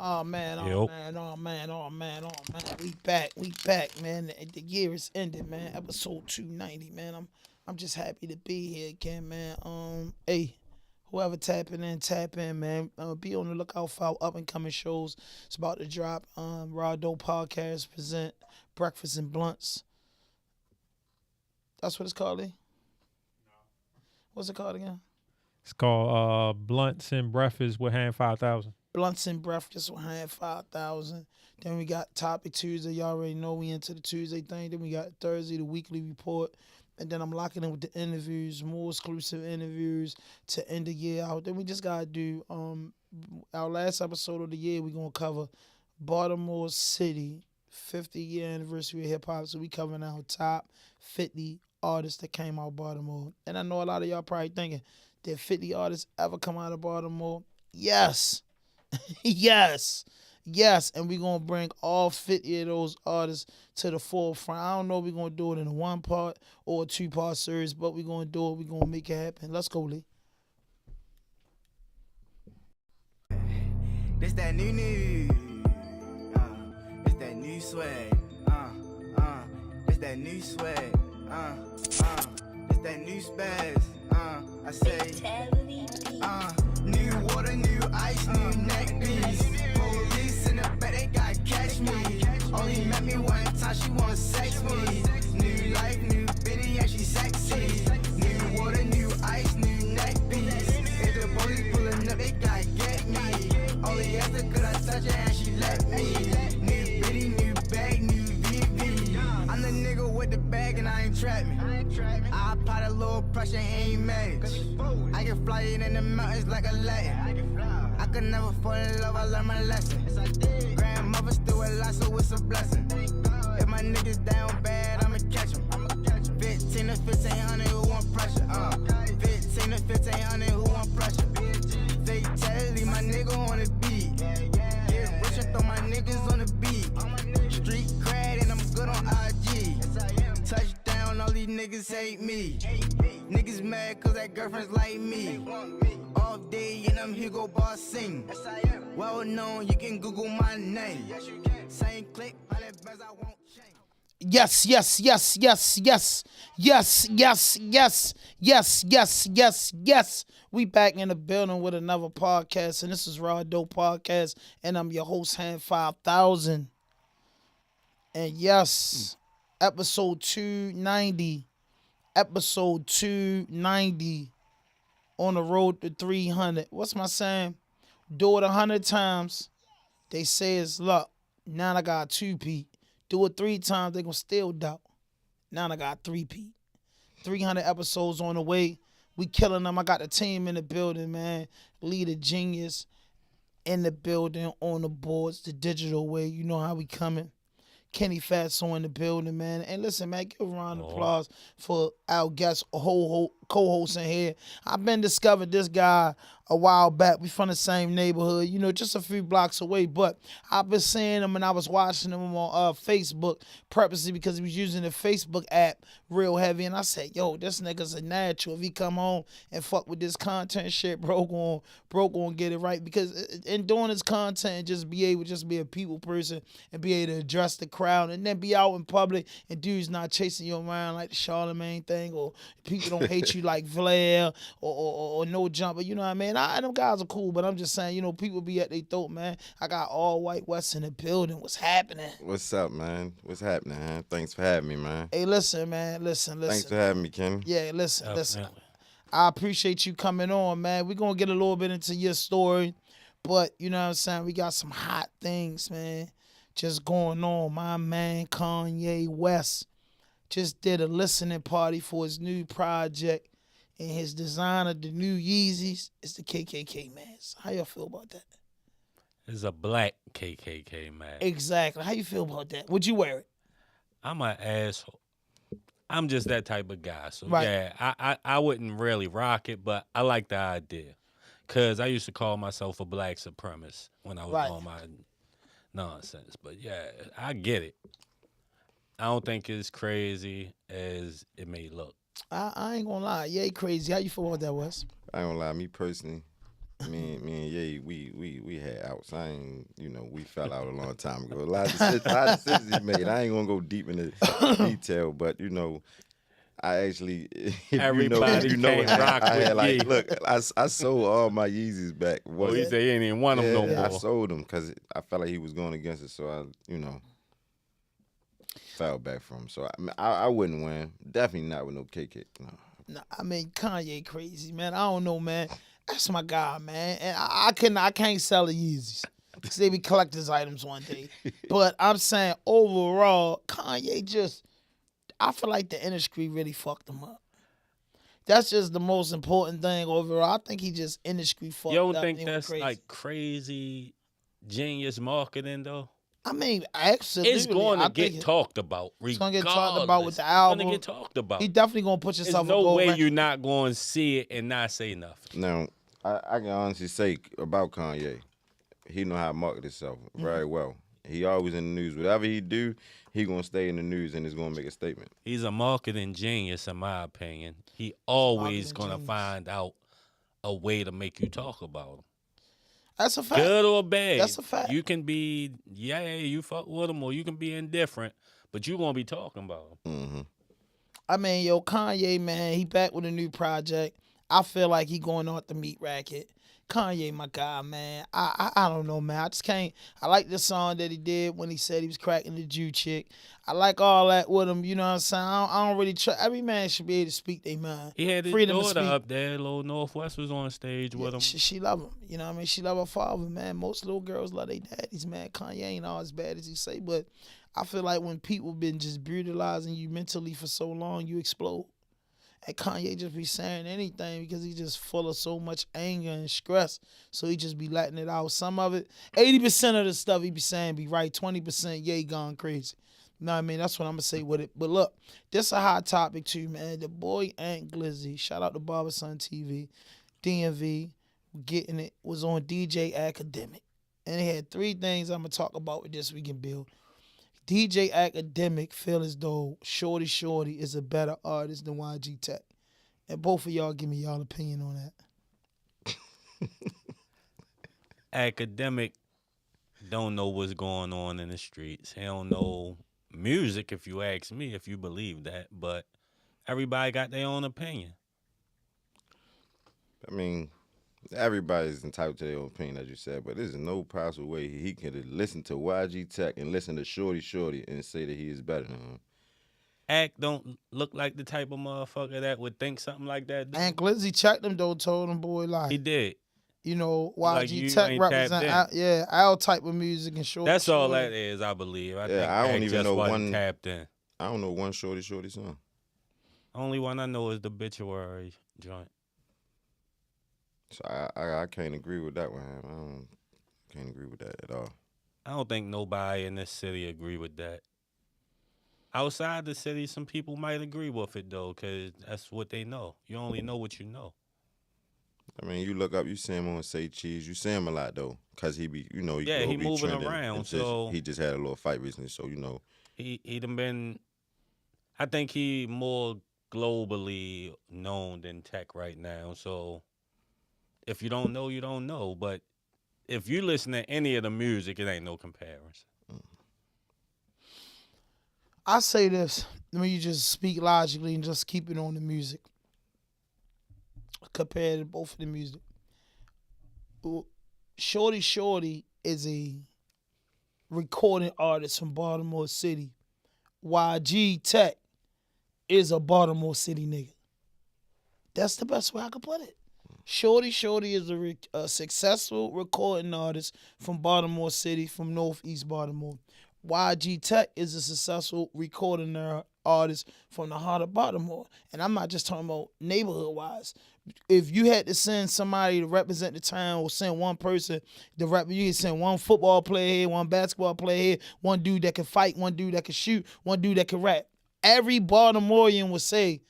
Oh man, Yo. We back, man. The year is ended, man. Episode 290, man. I'm just happy to be here again, man. Hey, whoever tap in, man. Be on the lookout for our up and coming shows. It's about to drop. RawDope Podcast present Breakfast and Blunts. That's what it's called, Lee? What's it called again? It's called Blunts and Breakfast with Hand 5000. Blunts and Breakfast with Hand 5000. Then we got Topic Tuesday. Y'all already know we into the Tuesday thing. Then we got Thursday, the weekly report. And then I'm locking in with the interviews, more exclusive interviews to end the year out. Then we just got to do our last episode of the year. We're going to cover Baltimore City, 50-year anniversary of hip-hop. So we covering our top 50 artists that came out of Baltimore. And I know a lot of y'all probably thinking, did 50 artists ever come out of Baltimore? Yes. Yes. And we're going to bring all 50 of those artists to the forefront. I don't know if we're going to do it in a one-part or a two-part series, but we're going to do it. We're going to make it happen. Let's go, Lee. This that new. This that new swag. This that new swag. This that new spaz. I say, new water, new ice, new neck beats. Police in the back, they gotta catch me. Only met me one time, she wanna sex me. New life, new bitty, and she sexy. New water, new ice, new neck beats. If the police pulling up, they gotta get me. Only after could I touch her and she let me. New bitty, new bag, new VV. I'm the nigga with the bag and I ain't trap me. I apply a little pressure, ain't mad. I can fly it in the mountains like a Latin. I could never fall in love, I learned my lesson. Grandmother still alive, so it's a blessing. If my niggas down bad, I'ma catch them. 15 to 1500, who want pressure? 15 to 1500, who want pressure? Fatality, my nigga on the beat. Get rich and throw my niggas on the beat. Street cred and I'm good on IG. Touchdown, all these niggas hate me. Niggas mad cause that girlfriend's like me. All day and I'm Hugo Boss sing. Well known, you can Google my name. Same click, 100 bands I won't change. Yes. We back in the building with another podcast, and this is RawDope Podcast, and I'm your host, Hand 5000. And yes, episode 290. Episode 290 on the road to 300. What's my saying? Do it 100 times. They say it's luck. Now I got 2P. Do it 3 times, they gonna still doubt. Now I got 3P. 300 episodes on the way. We killing them. I got the team in the building, man. Leader Genius in the building, on the boards, the digital way. You know how we coming. Kenny Fatso in the building, man. And listen, man, give a round of applause for our guest, co-host in here. I've been discovered this guy a while back. We from the same neighborhood, you know, just a few blocks away. But I've been seeing him and I was watching him on Facebook purposely because he was using the Facebook app real heavy. And I said, yo, this nigga's a natural. If he come home and fuck with this content shit, bro gonna get it right. Because in doing his content and just be able to be a people person and be able to address the crowd and then be out in public and dudes not chasing you around like the Charlemagne thing, or people don't hate you like Flair or No Jumper, you know what I mean? Them guys are cool, but I'm just saying, you know, people be at their throat, man. I got all white West in the building. What's happening? What's up, man? What's happening, man? Thanks for having me, man. Hey, listen, man. Listen. Thanks for having me, Kenny. Yeah, listen. I appreciate you coming on, man. We're going to get a little bit into your story, but you know what I'm saying? We got some hot things, man, just going on. My man Kanye West just did a listening party for his new project, and his design of the new Yeezys is the KKK mask. How y'all feel about that? It's a black KKK mask. Exactly. How you feel about that? Would you wear it? I'm an asshole. I'm just that type of guy. So, right. Yeah, I wouldn't really rock it, but I like the idea. Because I used to call myself a black supremacist when I was on my nonsense. But, yeah, I get it. I don't think it's crazy as it may look. I ain't gonna lie. Yeah, crazy. How you feel about that, Wes? I ain't gonna lie, me personally, Me and Ye, we had outs. I ain't, we fell out a long time ago. A lot of decisions he made. I ain't gonna go deep into detail, but I actually, Everybody can't rock I with had like, Ye. look, I sold all my Yeezys back. Well, he said he ain't even want them no more. I sold them because I felt like he was going against it, so I, fell back from him. So I wouldn't win. Definitely not with no KK. No. Nah, I mean, Kanye crazy, man. I don't know, man. That's my guy, man. And I can't sell the Yeezys. Because they be collector's items one day. But I'm saying, overall, Kanye I feel like the industry really fucked him up. That's just the most important thing overall. I think he just industry fucked up. You don't think that's like crazy genius marketing, though? I mean, absolutely. It's going to get talked about. It's going to get talked about with the album. It's going to get talked about. He definitely going to put yourself. There's no way you're not going to see it and not say nothing. Now, I can honestly say about Kanye, he know how to market himself very well. He always in the news. Whatever he do, he going to stay in the news and is going to make a statement. He's a marketing genius, in my opinion. He always going to find out a way to make you talk about him. That's a fact. Good or bad. That's a fact. You can be, you fuck with him, or you can be indifferent, but you going to be talking about him. Mm-hmm. I mean, Kanye, man, he back with a new project. I feel like he going off the meat racket. Kanye, my guy, man. I don't know, man. I just can't. I like the song that he did when he said he was cracking the Jew chick. I like all that with him. You know what I'm saying? I don't really try. Every man should be able to speak their mind. He had his Freedom daughter up there. Little Northwest was on stage with him. She love him. You know what I mean? She love her father, man. Most little girls love their daddies, man. Kanye ain't all as bad as he say, but I feel like when people been just brutalizing you mentally for so long, you explode. And Kanye just be saying anything because he just full of so much anger and stress. So he just be letting it out. Some of it, 80% of the stuff he be saying be right. 20%, yeah, he gone crazy. You know what I mean? That's what I'm going to say with it. But look, this a hot topic too, man. The boy Ant Glizzy, shout out to Barber Son TV, DMV, getting it, was on DJ Academic. And he had three things I'm going to talk about with this weekend build. DJ Academic feel as though Shorty is a better artist than YG Tech. And both of y'all give me y'all opinion on that. Academic don't know what's going on in the streets. He don't know music, if you ask me, if you believe that. But everybody got their own opinion. I mean, everybody's entitled to their own opinion, as you said, but there's no possible way he could listen to YG Tech and listen to Shorty and say that he is better than him. Act don't look like the type of motherfucker that would think something like that. And Glizzy checked him though, told him, boy, like he did. You know, YG like Tech represent our type of music and Shorty. That's all that is, I believe. I think I don't even know one tapped in. I don't know one Shorty song. Only one I know is the Obituary joint. So I can't agree with that one. I can't agree with that at all. I don't think nobody in this city agree with that. Outside the city, some people might agree with it, though, because that's what they know. You only know what you know. I mean, you look up, you see him on Say Cheese. You see him a lot, though, because he be, he moving trending. around, so... He just had a little fight recently, so, He done been... I think he more globally known than Tech right now, so... If you don't know, you don't know. But if you listen to any of the music, it ain't no comparison. I say this. Let me just speak logically and just keep it on the music. Compared to both of the music. Shorty is a recording artist from Baltimore City. YG Tech is a Baltimore City nigga. That's the best way I could put it. Shorty is a successful recording artist from Baltimore City, from Northeast Baltimore. YG Tech is a successful recording artist from the heart of Baltimore. And I'm not just talking about neighborhood-wise. If you had to send somebody to represent the town or send one person to you could send one football player here, one basketball player here, one dude that can fight, one dude that can shoot, one dude that can rap. Every Baltimorean would say,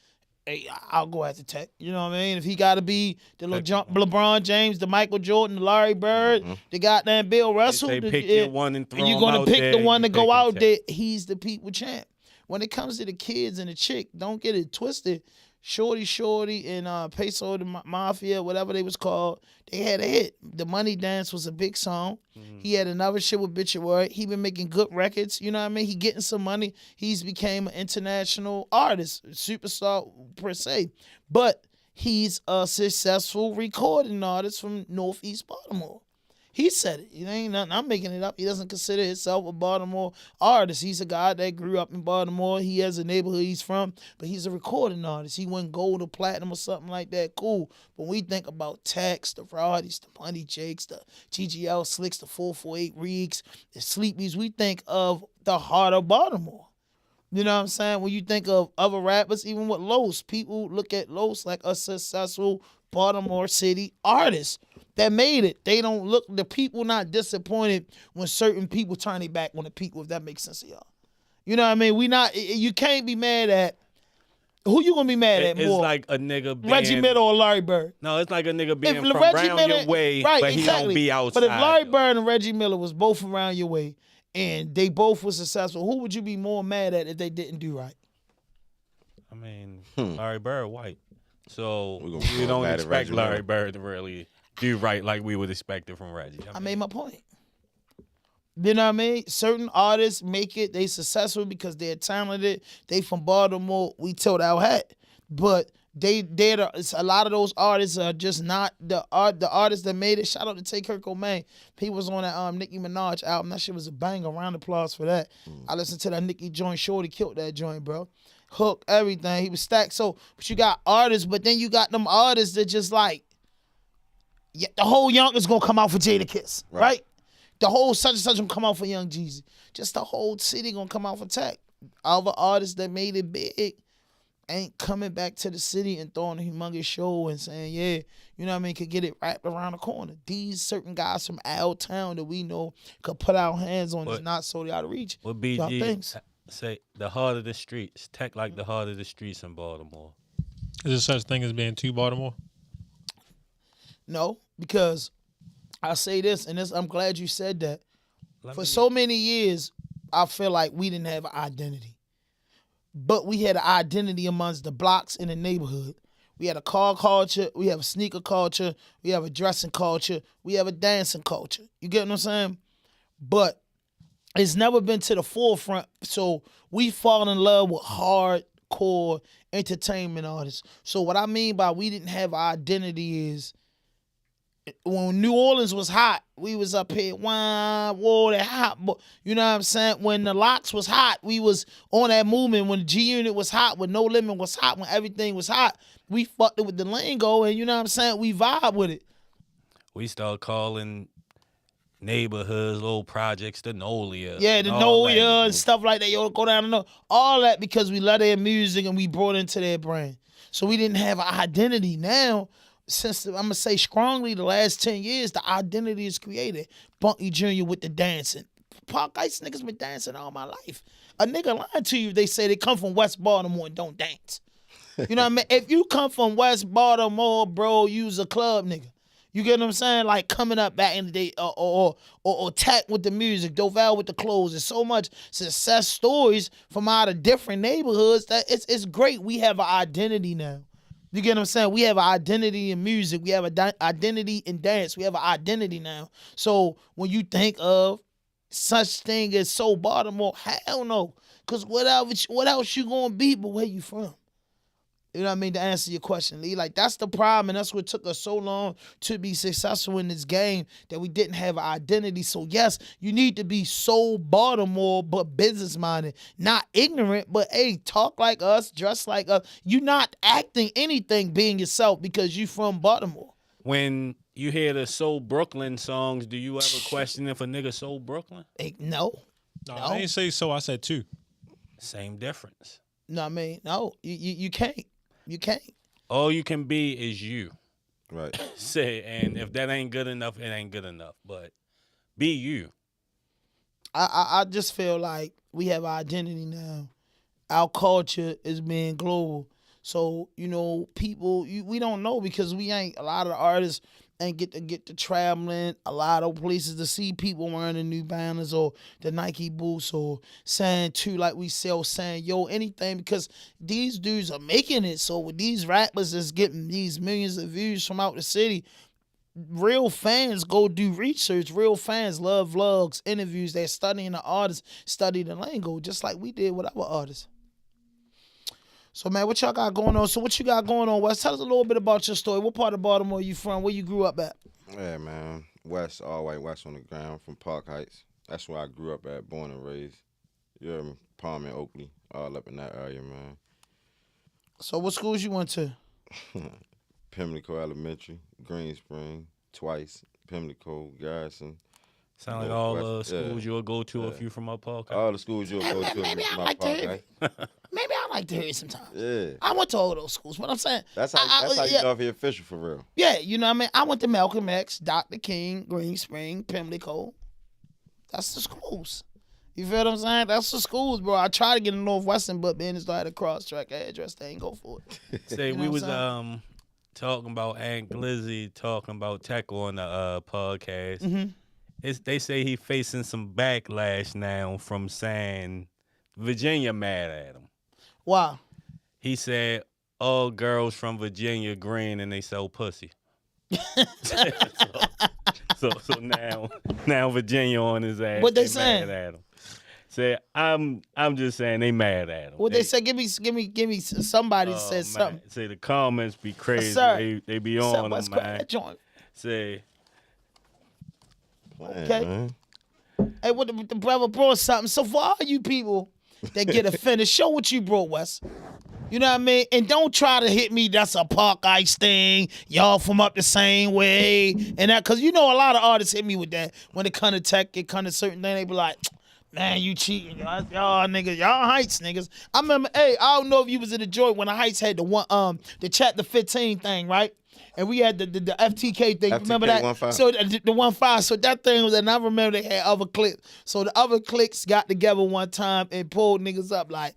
hey, I'll go after Tech. You know what I mean? If he got to be the LeBron James, the Michael Jordan, the Larry Bird, the goddamn Bill Russell. They pick your one and throw him you're going out to pick there, the one to go out Tech. there. He's the people champ. When it comes to the kids and the chick, don't get it twisted. Shorty and Peso the Mafia, whatever they was called, they had a hit. The Money Dance was a big song. He had another shit with Bitch Word. He been making good records, you know what I mean? He getting some money. He's became an international artist, superstar per se. But he's a successful recording artist from Northeast Baltimore. He said it. It ain't nothing. I'm making it up. He doesn't consider himself a Baltimore artist. He's a guy that grew up in Baltimore. He has a neighborhood he's from, but he's a recording artist. He went gold or platinum or something like that. Cool. But when we think about Tex, the Roddies, the Money Jakes, the GGL Slicks, the 448 Reeks, the Sleepies, we think of the heart of Baltimore. You know what I'm saying? When you think of other rappers, even with Los, people look at Los like a successful Baltimore City artist that made it. They don't look, the people not disappointed when certain people turn their back on the people, if that makes sense to y'all. You know what I mean? You can't be mad at, who you gonna be mad at more? It's like a nigga being... Reggie Miller or Larry Bird? No, it's like a nigga being from Reggie around Miller, your way, right, but he exactly. don't be outside. But if Larry Bird and Reggie Miller was both around your way and they both were successful, who would you be more mad at if they didn't do right? I mean, Larry Bird white. So We we don't mad at expect Reggie Larry Miller. Bird to really do right like we would expect it from Reggie. I made my point. You know what I mean? Certain artists make it, they successful because they're talented. They from Baltimore, we tilt our hat. But a lot of those artists are just not the artists that made it. Shout out to Take Kurt Cobain. He was on that Nicki Minaj album. That shit was a banger. Round of applause for that. I listened to that Nicki joint. Shorty killed that joint, bro. Hook, everything. He was stacked. So, but you got artists, but then you got them artists that just like, yeah, the whole Yonkers gonna come out for Jada Kiss, right? The whole such and such gonna come out for Young Jeezy. Just the whole city gonna come out for Tech. Other artists that made it big ain't coming back to the city and throwing a humongous show and saying, yeah, you know what I mean, could get it wrapped around the corner. These certain guys from our town that we know could put our hands on is not solely out of reach. What BG say, the heart of the streets. Tech like the heart of the streets in Baltimore. Is there such thing as being too Baltimore? No, because I say this, and this, I'm glad you said that. For so many years, I feel like we didn't have an identity. But we had an identity amongst the blocks in the neighborhood. We had a car culture, we have a sneaker culture, we have a dressing culture, we have a dancing culture. You get what I'm saying? But it's never been to the forefront. So we fall in love with hardcore entertainment artists. So what I mean by we didn't have an identity is when New Orleans was hot, we was up here, whoa, that hot. You know what I'm saying? When the Locks was hot, we was on that movement. When the G-Unit was hot, when No Limit was hot, when everything was hot, we fucked it with the lingo, and you know what I'm saying? We vibe with it. We start calling neighborhoods, little projects, the Nolia. Yeah, the Nolia and stuff like that. Yo, go down and know. All that because we love their music and we brought into their brand. So we didn't have an identity. Now, since I'm going to say strongly the last 10 years, the identity is created. Bunky Jr. with the dancing. Park Ice niggas been dancing all my life. A nigga lying to you if they say they come from West Baltimore and don't dance. You know what I mean? If you come from West Baltimore, bro, you's a club nigga. You get what I'm saying? Like coming up back in the day, or Tech with the music, Doval with the clothes. There's so much success stories from out of different neighborhoods that it's great. We have an identity now. You get what I'm saying? We have an identity in music. We have an identity in dance. We have an identity now. So when you think of such thing as So Baltimore, hell no. Because what else you gonna be but where you from? You know what I mean? To answer your question, Lee. Like, that's the problem, and that's what took us so long to be successful in this game, that we didn't have an identity. So, yes, you need to be so Baltimore, but business-minded. Not ignorant, but, hey, talk like us, dress like us. You're not acting anything being yourself because you from Baltimore. When you hear the Soul Brooklyn songs, do you ever question if a nigga Soul Brooklyn? No. I didn't say so. I said two. Same difference. No, I mean, no. You can't. You can't. All you can be is you. Right. Say, and if that ain't good enough, it ain't good enough. But be you. I just feel like we have identity now. Our culture is being global. So, you know, people, we don't know because we ain't, a lot of the artists and get to traveling a lot of places to see people wearing the New Balance or the Nike boots or saying too, like we sell, saying yo, anything, because these dudes are making it. So with these rappers that's getting these millions of views from out the city, real fans go do research. Real fans love vlogs, interviews. They're studying the artists, study the lingo, just like we did with our artists. So, man, what y'all got going on? So, what you got going on, Wes? Tell us a little bit about your story. What part of Baltimore you from? Where you grew up at? Yeah, man. West, all white West on the ground from Park Heights. That's where I grew up at, born and raised. You heard me? Palm and Oakley, all up in that area, man. So, what schools you went to? Pimlico Elementary, Green Spring, twice, Pimlico, Garrison. Sound like all the schools you'll go to if you from up Park. All the schools you'll go to if you from up Park. Maybe I like to hear it sometimes. Yeah. I went to all those schools, but I'm saying That's how you know if you're official for real. Yeah, you know what I mean? I went to Malcolm X, Dr. King, Green Spring, Pimlico. That's the schools. You feel what I'm saying? That's the schools, bro. I tried to get in Northwestern, but being as though I had a cross-track address, they ain't go for it. Say, You know we what was I'm talking about Aunt Glizzy, talking about Tech on the podcast. Mm-hmm. They say he facing some backlash now from saying Virginia mad at him. Wow. He said all girls from Virginia green and they sell pussy. so now Virginia on his ass. What they saying? Mad at him. Say I'm just saying they mad at him. What they say? Give me somebody said something. Say the comments be crazy. Sir. They be on them, man. That joint. Say. Okay. Man. Hey, what the brother brought something. So for all you people that get offended, show what you brought, Wes. You know what I mean? And don't try to hit me, that's a Park Ice thing. Y'all from up the same way. And that, because you know a lot of artists hit me with that. When it come to tech, it come to certain thing, they be like, man, you cheating. Y'all niggas, y'all Heights niggas. I remember, I don't know if you was in the joint when the Heights had the Chapter 15 thing, right? And we had the FTK thing. FTK Remember that? 1-5. So the 1-5. So that thing was, and I remember they had other cliques. So the other cliques got together one time and pulled niggas up like,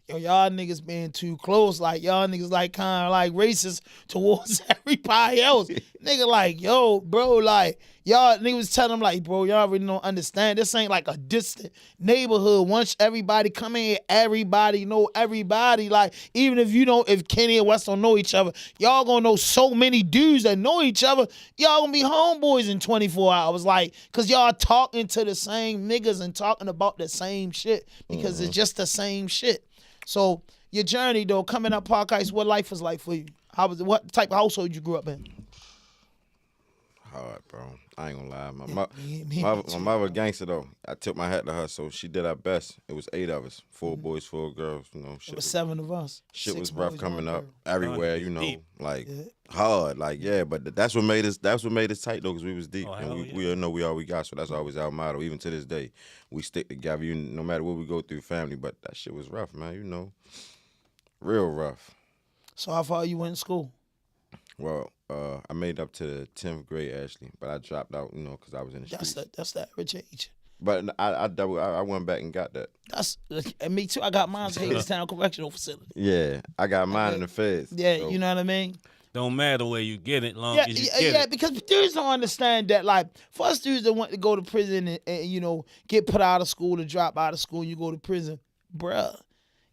yo, y'all niggas being too close. Like, y'all niggas like kind of like racist towards everybody else. Nigga like, yo, bro, like, y'all niggas telling them like, bro, y'all really don't understand. This ain't like a distant neighborhood. Once everybody come in, everybody know everybody. Like, even if Kenny and West don't know each other, y'all gonna know so many dudes that know each other. Y'all gonna be homeboys in 24 hours. Like, cause y'all talking to the same niggas and talking about the same shit because it's just the same shit. So your journey though, coming up Park Heights, what life was like for you? What type of household you grew up in? Hard, bro. I ain't gonna lie. My mother gangster though. I took my hat to her, so she did her best. It was 8 of us, 4 boys, 4 girls. You know, shit It was 7 of us. Shit 6 was rough boys, coming 1 up girl. everywhere. You know, Deep. like hard, like yeah. But that's what made us. That's what made us tight though, cause we was deep, Oh, and hell we know we all we got. So that's always our motto. Even to this day, we stick together. No matter what we go through, family. But that shit was rough, man. You know, real rough. So how far you went in school? Well, I made up to the 10th grade actually, but I dropped out, you know, because I was in the streets. That's the average age. But I went back and got that. And me too. I got mine at Hagerstown Correctional Facility. Yeah, I got mine in the feds. Yeah, so. you know what I mean? Don't matter where you get it, long as you get it. Because dudes don't understand that. Like, for us dudes that want to go to prison and you know, get put out of school or drop out of school and you go to prison, bruh,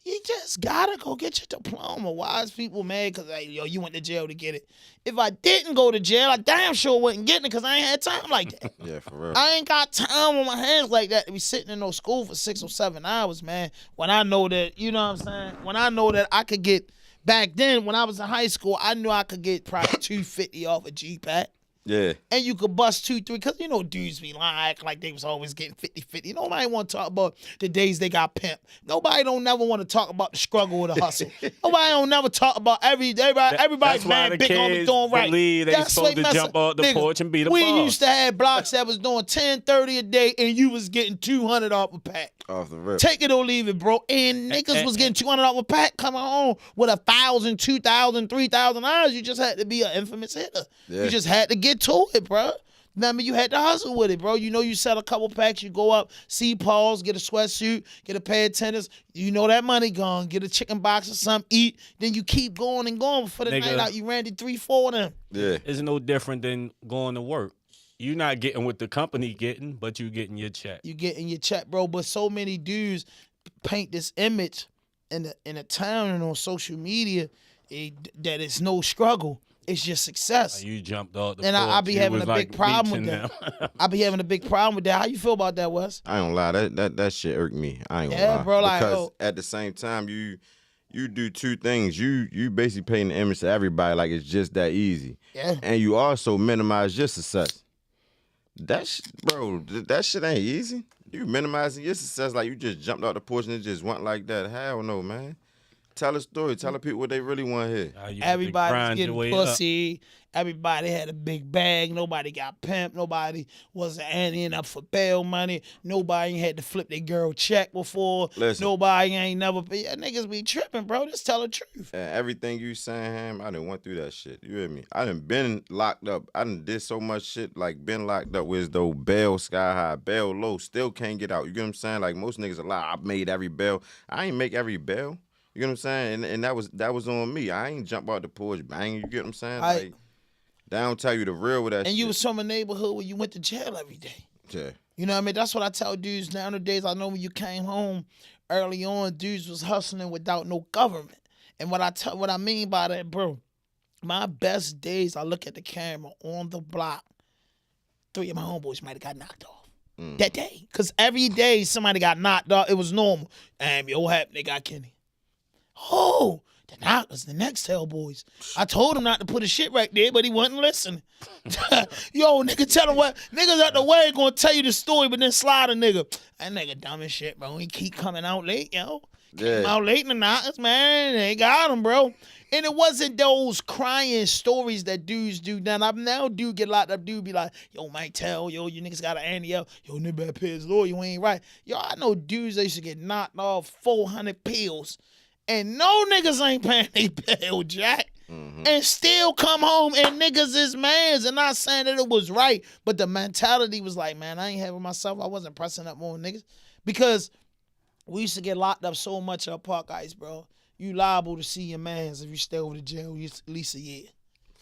you just gotta go get your diploma. Why is people mad? Because, hey, yo, you went to jail to get it. If I didn't go to jail, I damn sure wasn't getting it because I ain't had time like that. Yeah, for real. I ain't got time on my hands like that to be sitting in no school for 6 or 7 hours, man. When I know that, you know what I'm saying? When I know that I could get, back then when I was in high school, I knew I could get probably $250 off a G-Pack. Yeah. And you could bust 2, 3, because you know dudes be lying, act like they was always getting 50-50. Nobody want to talk about the days they got pimped. Nobody don't never want to talk about the struggle or the hustle. Nobody don't never talk about everybody's mad big on the doing right. Believe they That's supposed to what jump off the porch and be the we boss. used to have blocks that was doing 10, 30 a day, and you was getting 200 off a pack. Off the rip. Take it or leave it, bro. And niggas was getting 200 off a pack coming home with $1,000, $2,000, $3,000. You just had to be an infamous hitter. Yeah. You just had to get to it, bro. I mean, you had to hustle with it, bro. You know, you sell a couple packs, you go up, see Paul's, get a sweatsuit, get a pair of tennis. You know that money gone. Get a chicken box or something, eat. Then you keep going and going. For the night out, you ran to 3-4 of them. Yeah. It's no different than going to work. You're not getting what the company getting, but you getting your check. You getting your check, bro. But so many dudes paint this image in the town and on social media that it's no struggle. It's just success. You jumped off the and porch. I be having a big problem with them. that. I be having a big problem with that. How you feel about that, Wes? I ain't gonna lie, that shit irked me. I ain't gonna lie. Bro, like, because at the same time, you do two things. You basically paint the image to everybody like it's just that easy. Yeah. And you also minimize your success. That shit ain't easy. You minimizing your success like you just jumped out the porch and it just went like that. Hell no, man. Tell a story. Tell the people what they really want to hear. Everybody's getting pussy. Everybody had a big bag. Nobody got pimped. Nobody wasn't anteing up for bail money. Nobody had to flip their girl check before. Listen. Nobody ain't never. Yeah, niggas be tripping, bro. Just tell the truth. And everything you saying, Ham, I done went through that shit. You hear me? I done been locked up. I done did so much shit, like been locked up with though bail sky high, bail low, still can't get out. You get what I'm saying? Like most niggas a lie. I made every bail. I ain't make every bail. You get what I'm saying? And that was on me. I ain't jump out the porch bang. You get what I'm saying? Like, they don't tell you the real with that shit. And you was from a neighborhood where you went to jail every day. Yeah. You know what I mean? That's what I tell dudes nowadays. I know when you came home early on, dudes was hustling without no government. And what I mean by that, bro, my best days, I look at the camera on the block, 3 of my homeboys might have got knocked off. That day. Because every day somebody got knocked off. It was normal. Yo, what happened? They got Kenny. Oh, the next tell boys. I told him not to put his shit right there, but he wasn't listening. Yo, nigga, tell him what. Niggas out the way gonna tell you the story, but then slide a nigga. That nigga dumb as shit, bro. He keep coming out late, yo. Came out late in the nights, man. They got him, bro. And it wasn't those crying stories that dudes do now. Now dude get locked up, dude be like, yo, Mike tell, yo, you niggas got an ante up. Yo, nigga better pay his lawyer, you ain't right. Yo, I know dudes that used to get knocked off 400 pills. And no niggas ain't paying their bill, Jack. Mm-hmm. And still come home and niggas is mans. And not saying that it was right, but the mentality was like, man, I ain't having myself. I wasn't pressing up more niggas. Because we used to get locked up so much at Park Ice, bro. You liable to see your mans if you stay over to jail at least a year.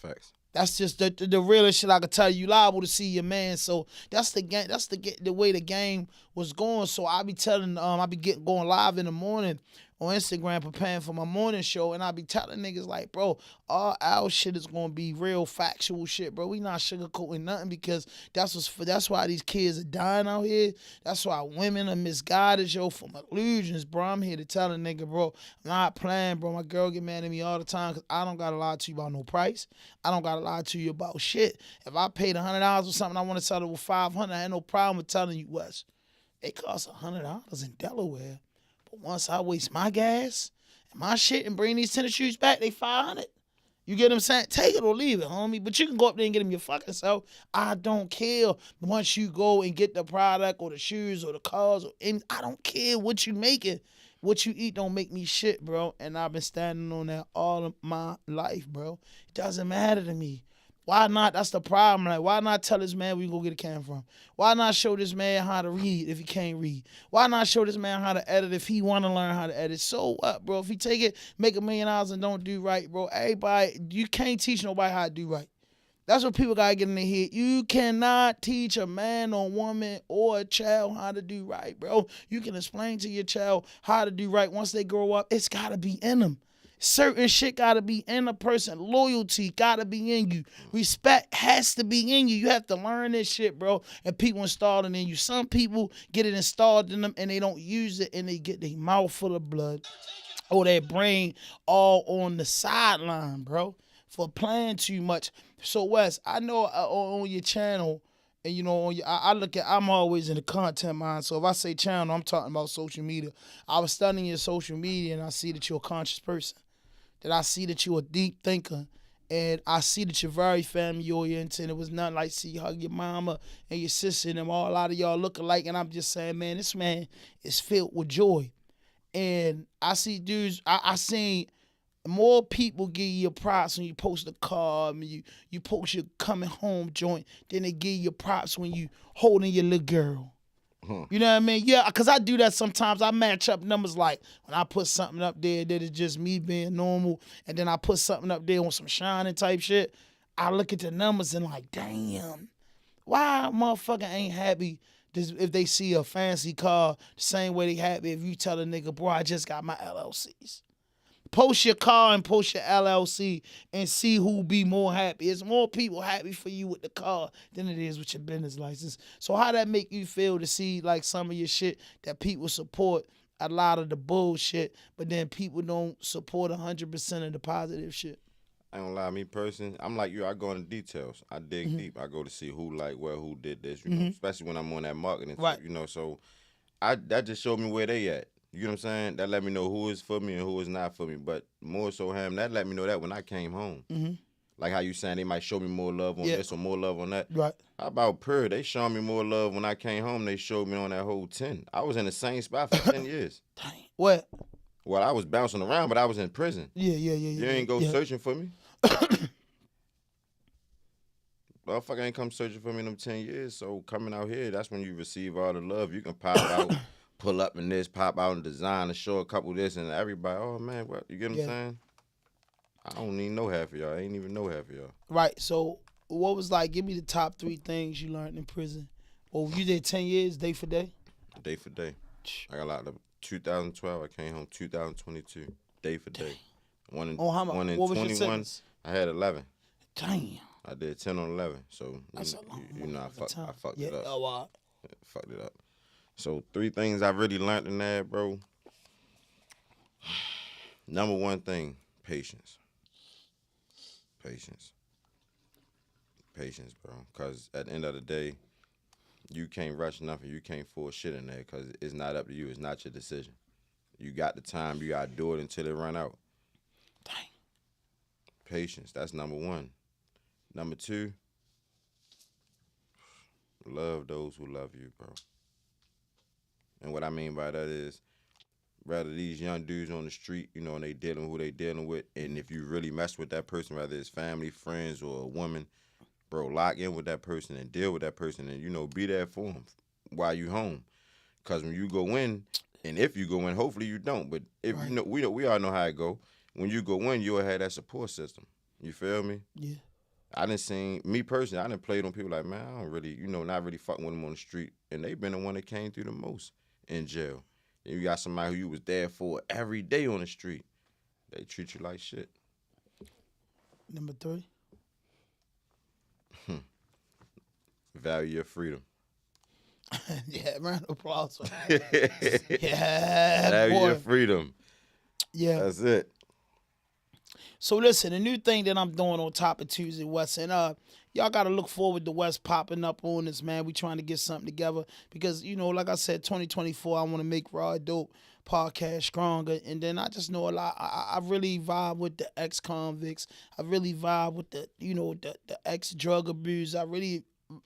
Facts. That's just the realest shit I could tell you. You liable to see your man. So that's the game. That's the way the game was going. So I be telling, going live in the morning on Instagram preparing for my morning show, and I be telling niggas like, bro, all our shit is gonna be real factual shit, bro. We not sugarcoating nothing because that's why these kids are dying out here. That's why women are misguided, yo, from illusions, bro. I'm here to tell a nigga, bro, I'm not playing, bro. My girl get mad at me all the time because I don't gotta lie to you about no price. I don't gotta lie to you about shit. If I paid $100 or something, I want to sell it with $500. I ain't no problem with telling you what. It costs $100 in Delaware. But once I waste my gas and my shit and bring these tennis shoes back, they $500. You get what I'm saying? Take it or leave it, homie. But you can go up there and get them your fucking self. I don't care. Once you go and get the product or the shoes or the cars, I don't care what you making. What you eat don't make me shit, bro. And I've been standing on that all of my life, bro. It doesn't matter to me. Why not? That's the problem. Like, why not tell this man where you go get a can from? Why not show this man how to read if he can't read? Why not show this man how to edit if he want to learn how to edit? So what, bro? If he take it, make $1 million and don't do right, bro, everybody, you can't teach nobody how to do right. That's what people got to get in their head. You cannot teach a man or woman or a child how to do right, bro. You can explain to your child how to do right. Once they grow up, it's got to be in them. Certain shit gotta be in a person. Loyalty gotta be in you. Respect has to be in you. You have to learn this shit, bro. And people install it in you. Some people get it installed in them and they don't use it and they get their mouth full of blood or their brain all on the sideline, bro, for playing too much. So Wes, I know on your channel, and you know, I'm always in the content mind. So if I say channel, I'm talking about social media. I was studying your social media and I see that you're a conscious person. That I see that you're a deep thinker, and I see that you're very family oriented. And it was nothing like see you hug your mama and your sister and them all. A lot of y'all look alike, and I'm just saying, man, this man is filled with joy. And I see dudes. I seen more people give you props when you post a car, I mean, you post your coming home joint, then they give you props when you holding your little girl. You know what I mean? Yeah, because I do that sometimes. I match up numbers like when I put something up there that is just me being normal, and then I put something up there on some shining type shit. I look at the numbers and like, damn, why a motherfucker ain't happy if they see a fancy car the same way they happy if you tell a nigga, bro, I just got my LLCs. Post your car and post your LLC and see who be more happy. It's more people happy for you with the car than it is with your business license. So how that make you feel to see like some of your shit that people support a lot of the bullshit, but then people don't support 100% of the positive shit? I don't lie, me personally, I'm like you. I go into details. I dig deep. I go to see who like well, who did this. You know, especially when I'm on that marketing. Right. You know, so that just showed me where they at. You know what I'm saying? That let me know who is for me and who is not for me. But more so, that let me know that when I came home. Like how you saying they might show me more love on this or more love on that. Right. How about Per? They showed me more love when I came home. They showed me on that whole 10. I was in the same spot for 10 years. Dang. What? Well, I was bouncing around, but I was in prison. Yeah. You ain't go searching for me. Motherfucker ain't come searching for me in them 10 years. So coming out here, that's when you receive all the love. You can pop out. Pull up in this, pop out in design, and show a couple of this, and everybody, oh man, what you get what I'm saying? I don't even know half of y'all. I ain't even know half of y'all. Right. So what was like? Give me the top 3 things you learned in prison. Well, you did 10 years, day for day. Day for day. I got locked up 2012. I came home 2022. Day for day. One in, how much? One in what was 21. Your sentence? I had 11. Damn. I did 10 on 11. So That's a long you know, I fucked yeah, it up. Oh, wow. Fucked it up. So 3 things I really learned in that, bro. Number 1 thing, patience. Patience, bro. Because at the end of the day, you can't rush nothing. You can't force shit in there because it's not up to you. It's not your decision. You got the time. You got to do it until it run out. Dang. Patience. That's number 1. Number 2, love those who love you, bro. And what I mean by that is, rather these young dudes on the street, you know, and they dealing with who they dealing with, and if you really mess with that person, whether it's family, friends, or a woman, bro, lock in with that person and deal with that person and, you know, be there for them while you home. Because when you go in, and if you go in, hopefully you don't, but if you know, we all know how it go. When you go in, you'll have that support system. You feel me? Yeah. I done seen, me personally, I done played on people like, man, I don't really, you know, not really fucking with them on the street. And they been the one that came through the most in jail. And you got somebody who you was there for every day on the street. They treat you like shit. Number 3. Value your freedom. Yeah, round of applause for that. Yeah, Value boy. your freedom. Yeah. That's it. So listen, the new thing that I'm doing on top of Tuesday, Wes, and y'all gotta look forward to Wes popping up on this, man. We trying to get something together because, you know, like I said, 2024, I want to make RawDope Podcast stronger. And then I just know a lot. I really vibe with the ex-convicts. I really vibe with the, you know, the ex-drug abuse. I really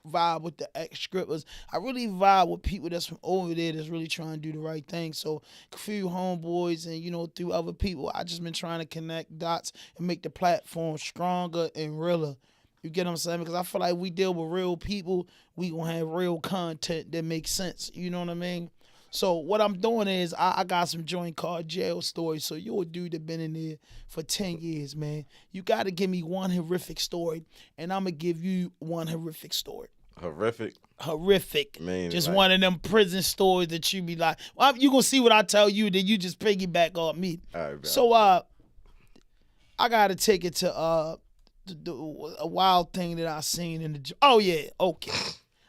vibe with the ex-strippers. I really vibe with people that's from over there that's really trying to do the right thing. So a few homeboys and, you know, through other people, I just been trying to connect dots and make the platform stronger and realer. You get what I'm saying? Because I feel like we deal with real people, we gonna have real content that makes sense. You know what I mean? So what I'm doing is I got some joint called Jail Stories. So you're a dude that been in there for 10 years, man. You got to give me one horrific story, and I'm going to give you one horrific story. Horrific? Horrific. Man, just like, one of them prison stories that you be like, well, you going to see what I tell you, then you just piggyback on me. All right, bro. So I got to take it to a wild thing that I seen in the... Oh, yeah, okay.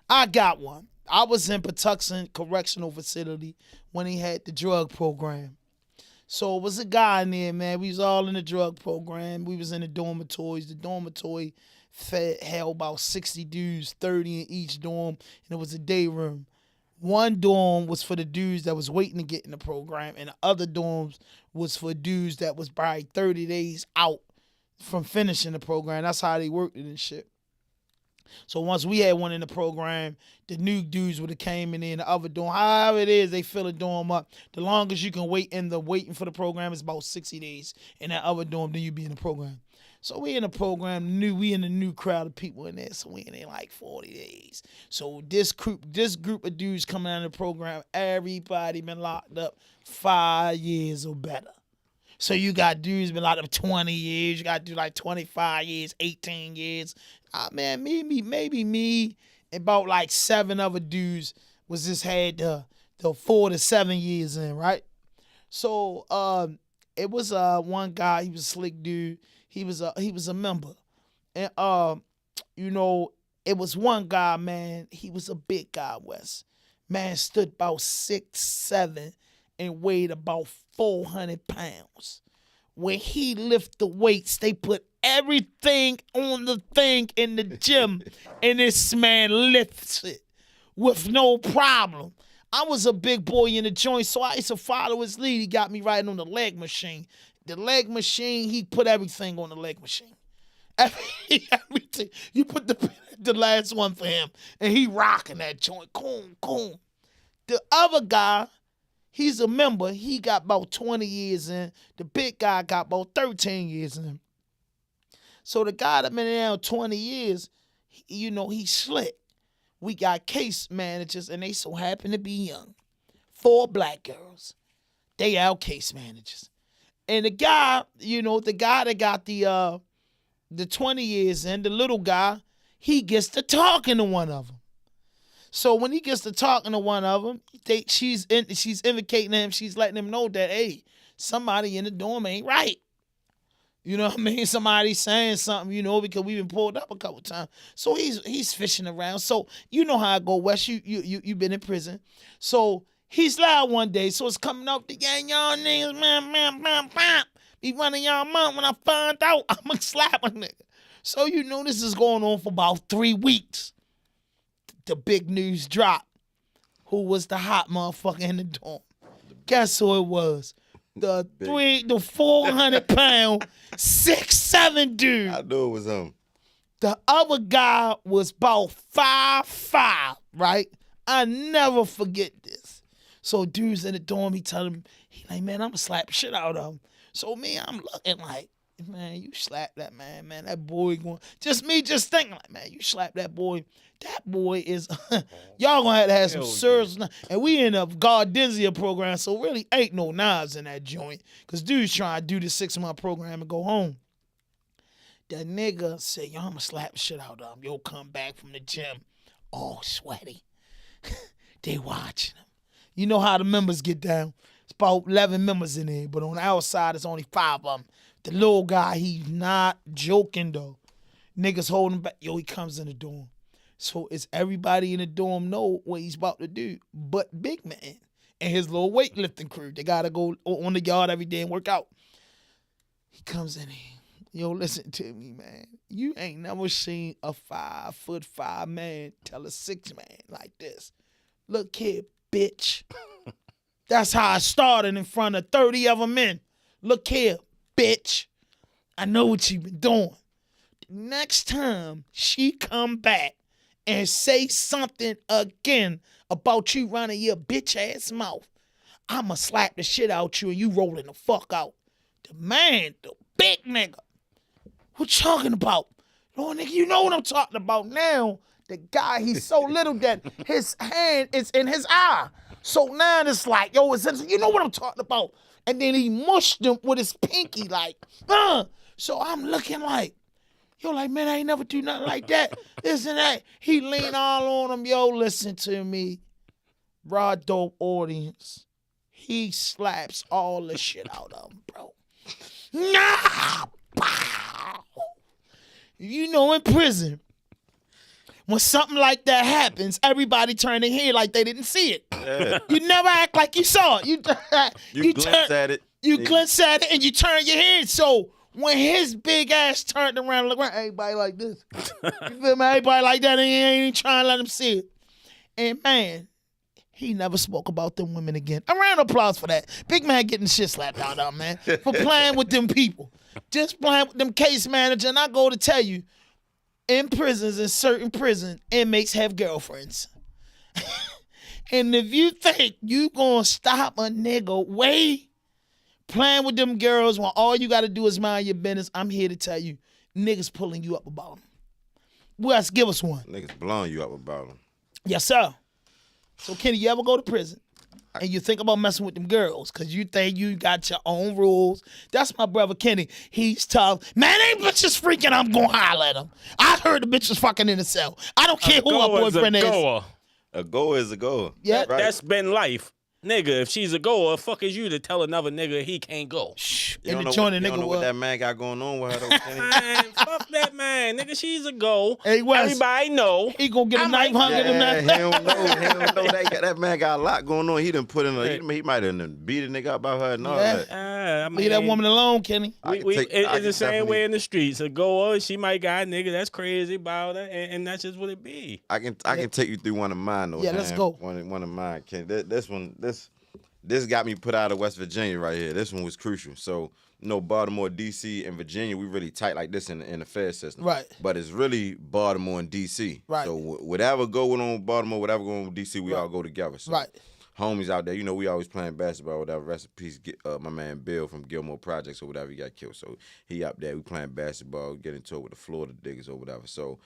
I got one. I was in Patuxent Correctional Facility when he had the drug program. So it was a guy in there, man. We was all in the drug program. We was in the dormitories. The dormitory held about 60 dudes, 30 in each dorm, and it was a day room. One dorm was for the dudes that was waiting to get in the program, and the other dorms was for dudes that was probably 30 days out from finishing the program. That's how they worked it and shit. So once we had one in the program, the new dudes would have came in there and the other dorm. However it is, they fill a dorm up. The longest you can wait in the waiting for the program is about 60 days. In that other dorm, then you be in the program. So we in the program, we in the new crowd of people in there. So we in there like 40 days. So this group of dudes coming out of the program, everybody been locked up 5 years or better. So you got dudes been locked up 20 years. You got dudes like 25 years, 18 years. Man, maybe me and about like 7 other dudes was just had the 4 to 7 years in, right? So it was one guy, he was a slick dude. He was a member. And it was one guy, man, he was a big guy, Wes. Man stood about 6'7" and weighed about 400 pounds. When he lift the weights, they put everything on the thing in the gym, and this man lifts it with no problem. I was a big boy in the joint, so I used to follow his lead. He got me riding on the leg machine. The leg machine, he put everything on the leg machine. Everything. You put the last one for him, and he rocking that joint. Cool. The other guy, he's a member. He got about 20 years in. The big guy got about 13 years in. So the guy that been in there 20 years, he's slick. We got case managers, and they so happen to be young. 4 black girls. They our case managers. And the guy, the guy that got the 20 years in, the little guy, he gets to talking to one of them. So when he gets to talking to one of them, she's indicating to him, she's letting him know that, hey, somebody in the dorm ain't right. You know what I mean? Somebody's saying something, because we've been pulled up a couple times. So he's fishing around. So you know how I go, Wes. You been in prison. So he's loud one day. So it's coming up the gang, y'all niggas, man. Be running y'all mouth. When I find out, I'm going to slap a nigga. So this is going on for about 3 weeks. The big news dropped. Who was the hot motherfucker in the dorm? Guess who it was? The 400-pound, 6'7" dude. I knew it was him. The other guy was about 5'5", right? I never forget this. So dude's in the dorm, he tell him, he like, man, I'm gonna slap the shit out of him. So me, I'm looking like, man, you slap that man, that boy going, just thinking like, man, you slap that boy. That boy is, y'all gonna have some serious, and we in a Gardenzia program, so really ain't no knives in that joint, because dude's trying to do the 6-month program and go home. That nigga said, yo, I'm gonna slap the shit out of him. Yo, come back from the gym, all sweaty. They watching him. You know how the members get down. It's about 11 members in there, but on the outside, it's only 5 of them. The little guy, he's not joking, though. Niggas holding back. Yo, he comes in the dorm. So it's everybody in the dorm know what he's about to do, but Big Man and his little weightlifting crew. They got to go on the yard every day and work out. He comes in here. Yo, listen to me, man. You ain't never seen a 5'5" man tell a 6 man like this. Look here, bitch. That's how I started in front of 30 other men. Look here, bitch. I know what you been doing. Next time she come back and say something again about you running your bitch ass mouth, I'ma slap the shit out you and you rolling the fuck out. The man, the big nigga. What you talking about? Lord, nigga, you know what I'm talking about now. The guy, he's so little that his hand is in his eye. So now it's like, yo, you know what I'm talking about. And then he mushed him with his pinky like, So I'm looking like, yo, like, man, I ain't never do nothing like that. This and that. He lean all on him. Yo, listen to me. RawDope audience. He slaps all the shit out of him, bro. Nah! Pow! In prison, when something like that happens, everybody turn their head like they didn't see it. Yeah. You never act like you saw it. You glance at it. You glance at it and you turn your head. So when his big ass turned around and looked around, everybody like this. You feel me? Everybody like that, and he ain't trying to let him see it. And man, he never spoke about them women again. A round of applause for that. Big Man getting shit slapped out of him, man, for playing with them people. Just playing with them case manager. And I go to tell you, in prisons, in certain prisons, inmates have girlfriends. And if you think you gonna stop a nigga way playing with them girls when all you gotta do is mind your business, I'm here to tell you, niggas pulling you up about them. Wes, give us one. Niggas blowing you up about them. Yes, sir. So, Kenny, you ever go to prison and you think about messing with them girls because you think you got your own rules? That's my brother Kenny. He's tough. Man, ain't bitches freaking, I'm going to holler at them. I heard the bitches fucking in the cell. I don't care who her boyfriend is. A goer is a goer. Yeah. Right. That's been life. Nigga, if she's a goer, fuck is you to tell another nigga he can't go? Shh. You In don't the know, joint, a you don't nigga know what that man got going on with her, though, Kenny. Man, fuck that man. Nigga, she's a go. Hey, Wes. Everybody know. He gonna get a knife hung in him Yeah, he now. don't know. He don't know. That man got a lot going on. He done put in he might have beat a nigga up about her and all Yeah. that. I mean, Leave that woman alone, Kenny. It's the same way in the streets. A goer, she might got a nigga that's crazy about her, and that's just what it be. I can take you through one of mine, though. Yeah, let's Ham. go. One of mine, Kenny. This got me put out of West Virginia right here. This one was crucial. So, Baltimore, D.C., and Virginia, we really tight like this in the Fed system. Right. But it's really Baltimore and D.C. Right. So, whatever going on with Baltimore, whatever going on with D.C., we all go together. So, Right. homies out there, we always playing basketball, whatever. Rest in peace, my man Bill from Gilmore Projects or whatever, he got killed. So, he up there. We playing basketball, get into it with the Florida Diggers or whatever. So,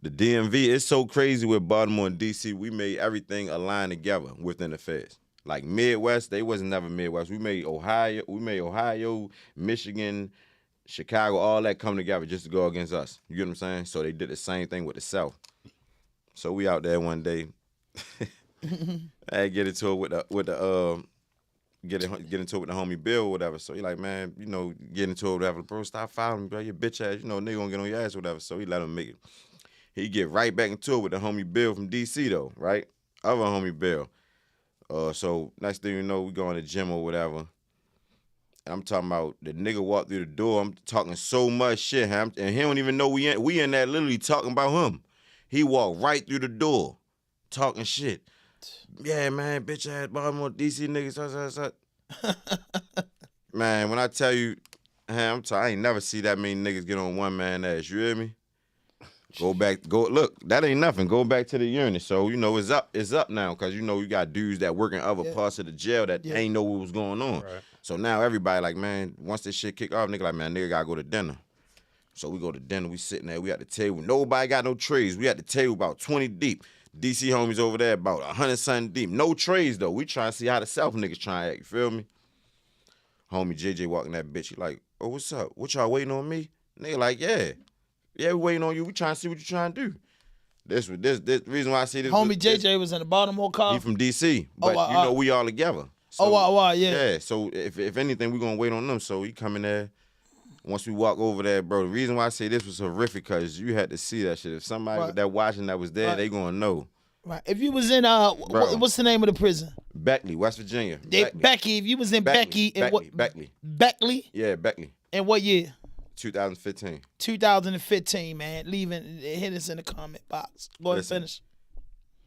the DMV, it's so crazy with Baltimore and D.C., we made everything align together within the Feds. Like Midwest, they wasn't never Midwest. We made Ohio, Michigan, Chicago, all that come together just to go against us. You get what I'm saying? So they did the same thing with the South. So we out there one day. I get into it with the get into it with the homie Bill or whatever. So he like, man, get into it with whatever. Bro, stop following me, bro. You bitch ass, nigga gonna get on your ass or whatever. So he let him make it. He get right back into it with the homie Bill from DC though, right? Other homie Bill. So next thing you know, we go in the gym or whatever. And I'm talking about the nigga walked through the door. I'm talking so much shit, and he don't even know we in there literally talking about him. He walked right through the door, talking shit. Yeah, man, bitch ass Baltimore DC niggas. Man, when I tell you, I ain't never see that many niggas get on one man ass. You hear me? Look, that ain't nothing. Go back to the unit. So, it's up now because, you got dudes that work in other parts of the jail that ain't know what was going on. Right. So now everybody like, man, once this shit kick off, nigga like, man, nigga gotta go to dinner. So we go to dinner, we sitting there, we at the table. Nobody got no trays. We at the table about 20 deep. DC homies over there about 100 something deep. No trays though. We trying to see how the South niggas trying to act, you feel me? Homie JJ walking that bitch, he like, oh, what's up? What y'all waiting on me? Nigga like, yeah. Yeah, we waiting on you. We trying to see what you trying to do. This reason why I say this. Homie JJ was in the Baltimore car. He from DC, but we all together. So, yeah. Yeah, so if anything, we gonna wait on them. So he come in there. Once we walk over there, bro, the reason why I say this was horrific because you had to see that shit. If somebody that watching that was there, they gonna know. Right. If you was in what's the name of the prison? Beckley, West Virginia. Becky. If you was in Becky. Beckley. Beckley? Yeah, Beckley. In what year? 2015. 2015, man. Hit us in the comment box. Go ahead and finish.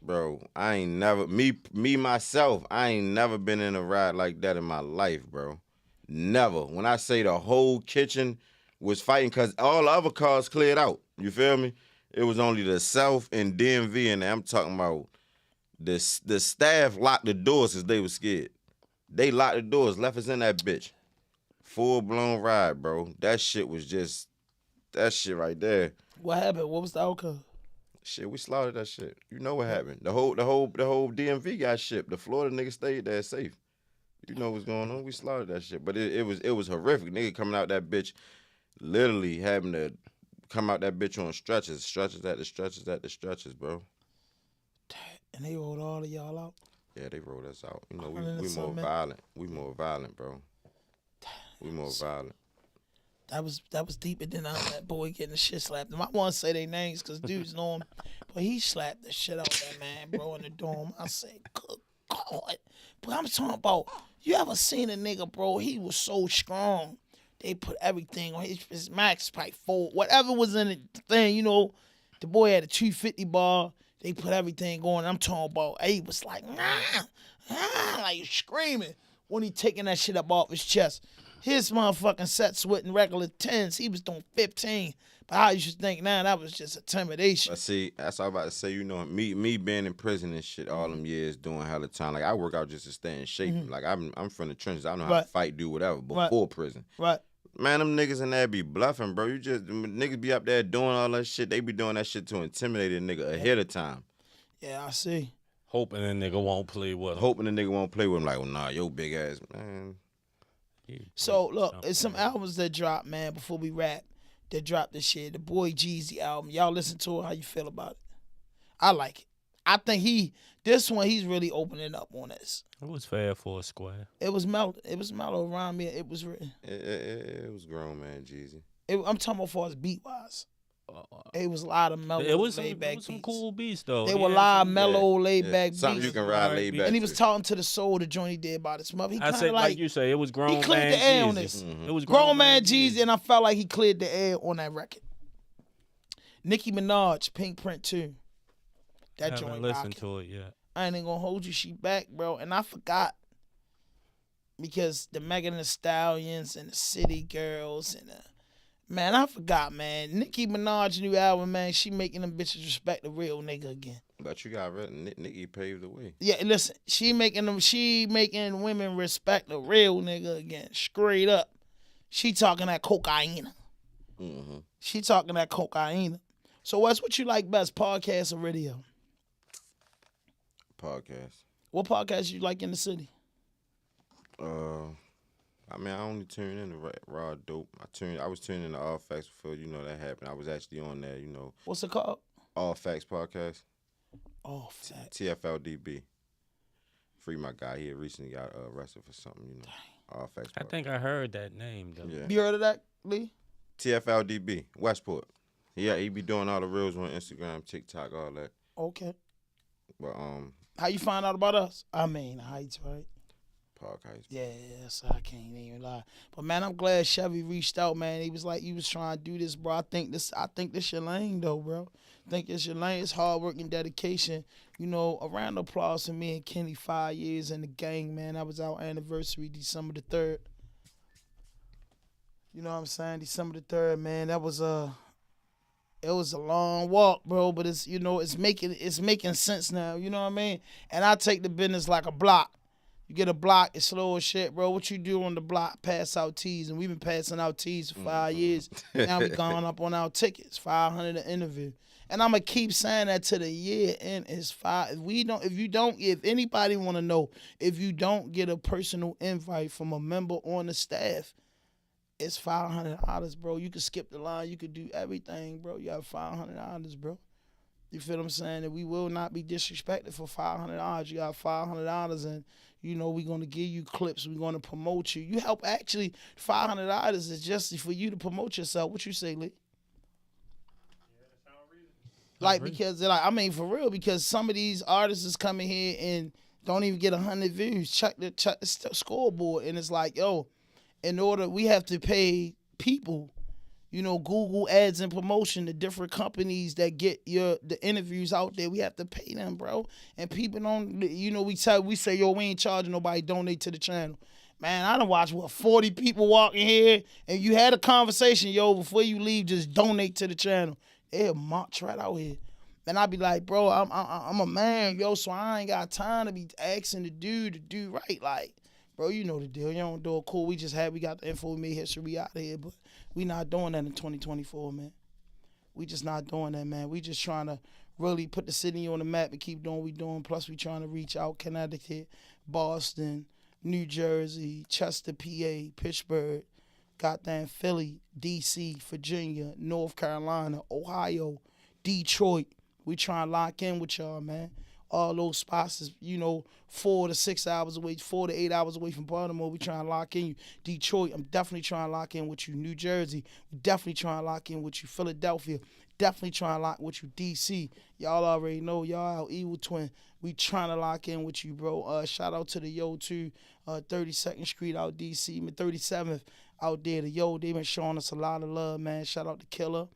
Bro, I ain't never, myself, I ain't never been in a ride like that in my life, bro. Never. When I say the whole kitchen was fighting, because all the other cars cleared out. You feel me? It was only the South and DMV in there. I'm talking about the staff locked the doors because they was scared. They locked the doors, left us in that bitch. Full-blown ride, bro. That shit right there. What happened? What was the outcome? Shit, we slaughtered that shit. You know what happened. The whole DMV got shipped. The Florida nigga stayed there safe. You know what's going on. We slaughtered that shit. But it was horrific. Nigga coming out that bitch, literally having to come out that bitch on stretchers. Stretchers, bro. And they rolled all of y'all out? Yeah, they rolled us out. You know, we more violent. We more violent, bro. We more violent. That was deeper than that boy getting the shit slapped. I want to say their names because dudes know him, but he slapped the shit out of that man, bro, in the dorm. I said, good God. But I'm talking about, you ever seen a nigga, bro, he was so strong. They put everything on his max, probably 4, whatever was in the thing, the boy had a 250 bar. They put everything on. I'm talking about, he was like, like screaming when he taking that shit up off his chest. His motherfucking sets wasn't regular 10s. He was doing 15. But how you should think now, that was just intimidation. But see, that's what I'm about to say. You know, me being in prison and shit all them years doing hella time. Like I work out just to stay in shape. Like I'm from the trenches. I know how to fight, do whatever before prison. Right. Man, them niggas in there be bluffing, bro. Niggas be up there doing all that shit. They be doing that shit to intimidate a nigga ahead of time. Yeah, I see. Hoping a nigga won't play with him. Hoping the nigga won't play with him. Like, well, nah, yo big ass, man. So, look, it's some albums that dropped, man, before we wrap, that dropped this shit. The Boy Jeezy album. Y'all listen to it. How you feel about it? I like it. I think this one, he's really opening up on this. It was fair for a square. It was mellow. It was mellow around me. It was written. It was grown, man, Jeezy. I'm talking about far as beat-wise. It was a lot of mellow, laid-back beats. Some cool beats, though. They were live, mellow, laid-back beats. Something you can ride laid back. And he was talking to the soul, the joint he did about his mother. He I said, like you say, it was grown man. He cleared the air on this. It was grown man Jeezy, and I felt like he cleared the air on that record. Nicki Minaj, Pink Print 2. That I joint haven't listened rocking. to it yet. I ain't even gonna hold you, she back, bro. And I forgot because the Megan Thee Stallions and the City Girls and man, I forgot, man. Nicki Minaj new album, man, she making them bitches respect the real nigga again. But you got Nicki paved the way. Yeah, listen, she making women respect the real nigga again, straight up. She talking that cocaine. Mm-hmm. She talking that cocaine. So what's what you like best, podcast or radio? Podcast. What podcast you like in the city? I mean, I only tune in to RawDope. I was tuning in to All Facts before that happened. I was actually on there, What's it called? All Facts Podcast. All Facts. TFLDB. Free my guy. He had recently got arrested for something, All Facts Podcast. I think I heard that name, though. Yeah. You heard of that, Lee? TFLDB, Westport. Yeah, he be doing all the reels on Instagram, TikTok, all that. Okay. But How you find out about us? I mean, Heights, right? podcast. Yes, I can't even lie. But man, I'm glad Chevy reached out, man. He was like, he was trying to do this, bro. I think this your lane, though, bro. I think it's your lane. It's hard work and dedication. A round of applause for me and Kenny, 5 years in the gang, man. That was our anniversary, December the 3rd. You know what I'm saying? December the 3rd, man. That was it was a long walk, bro, but it's it's making sense now, you know what I mean? And I take the business like a block. You get a block, it's slow as shit, bro. What you do on the block, pass out teas, and we've been passing out teas for 5 years. Now we going up on our tickets, 500 an interview. And I'm gonna keep saying that to the year end is 5. If anybody wanna know, if you don't get a personal invite from a member on the staff, it's $500, bro. You can skip the line. You could do everything, bro. You have $500, bro. You feel what I'm saying? And we will not be disrespected for $500. You got $500, and we're gonna give you clips. We're gonna promote you. You help actually. $500 is just for you to promote yourself. What you say, Lee? For real, because some of these artists is coming here and don't even get 100 views. Check the scoreboard, and it's like, yo. We have to pay people, Google ads and promotion, the different companies that get the interviews out there. We have to pay them, bro. And people don't, we say, yo, we ain't charging nobody, donate to the channel. Man, I done watched, 40 people walking here, and you had a conversation, yo, before you leave, just donate to the channel. They'll march right out here. And I be like, bro, I'm a man, yo, so I ain't got time to be asking the dude to do right, like. Bro, you know the deal. You don't do it cool. We got the info, we made history, we out of here, but we not doing that in 2024, man. We just not doing that, man. We just trying to really put the city on the map and keep doing what we doing. Plus, we trying to reach out Connecticut, Boston, New Jersey, Chester, PA, Pittsburgh, goddamn Philly, D.C., Virginia, North Carolina, Ohio, Detroit. We trying to lock in with y'all, man. All those spots is, 4 to 6 hours away, 4 to 8 hours away from Baltimore. We trying to lock in you. Detroit, I'm definitely trying to lock in with you. New Jersey, we definitely trying to lock in with you. Philadelphia, definitely trying to lock with you. DC, y'all already know, y'all our evil twin. We trying to lock in with you, bro. Shout out to the Yo too, 32nd Street out DC, 37th out there. The Yo, they been showing us a lot of love, man. Shout out to Killer.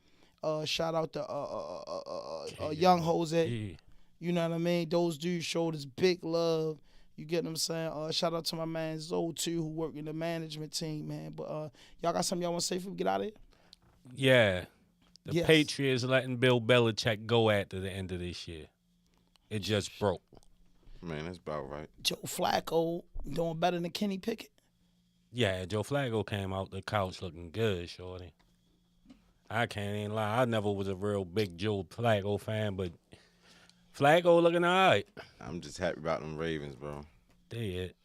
Shout out to Young Jose. You know what I mean? Those dudes showed us big love. You get what I'm saying? Shout out to my man Zoe too, who work in the management team, man. But y'all got something y'all want to say before we get out of here? Yeah. The Yes. Patriots letting Bill Belichick go after the end of this year. It just broke. Man, that's about right. Joe Flacco doing better than Kenny Pickett. Yeah, Joe Flacco came out the couch looking good, shorty. I can't even lie. I never was a real big Joe Flacco fan, but Flacco looking all right. I'm just happy about them Ravens, bro. They it.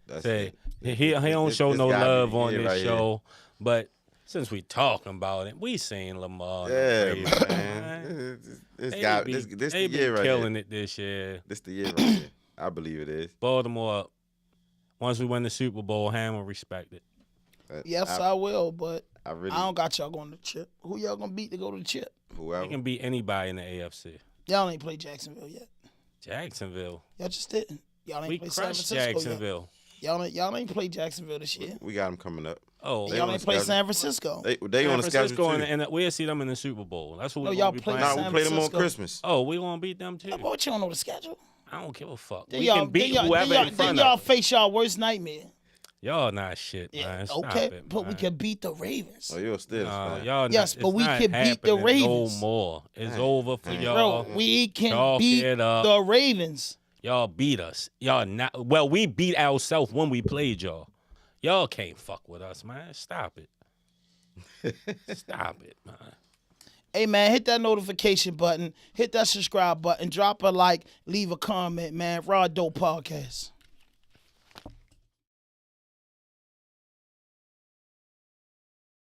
That's Say, it. he don't show this no gotta be love the on year this right here. show, but since we talking about it, we seen Lamar. and the Yeah, Ravens, man. This They guy, be- this they the year been right killing here. it this year. This the year right here. I believe it is. Baltimore, once we win the Super Bowl, Ham will respect it. Yes, I will, but I really, I don't got y'all going to the chip. Who y'all gonna beat to go to the chip? They whoever. can beat anybody in the AFC. Y'all ain't played Jacksonville yet. Jacksonville. Y'all just didn't. Y'all ain't We played San crushed Francisco Jacksonville. yet. Y'all ain't played Jacksonville this year. We got them coming up. Oh, Y'all on ain't the played schedule. San Francisco. They San on the schedule Francisco, too. and we'll see them in the Super Bowl. That's what No, we're y'all gonna be play playing. Nah, San we play them on Francisco. Christmas. Oh, we gonna beat them too. But you don't know the schedule. I don't give a fuck. Then We y'all, can beat then y'all, whoever then y'all, in front then y'all of us. face y'all worst nightmare. Y'all not shit, Yeah, man. Stop okay, it, but we man. can beat the Ravens. Oh, you're still fan. Y'all Yes, not, but it's we not can beat the happening Ravens. No more. It's Dang, over for dang. y'all. Bro, we can Chalk beat it up. the Ravens. Y'all beat us. Y'all not. Well, we beat ourselves when we played y'all. Y'all can't fuck with us, man. Stop it. Stop it, man. Hey, man, hit that notification button. Hit that subscribe button. Drop a like. Leave a comment, man. RawDope Podcast.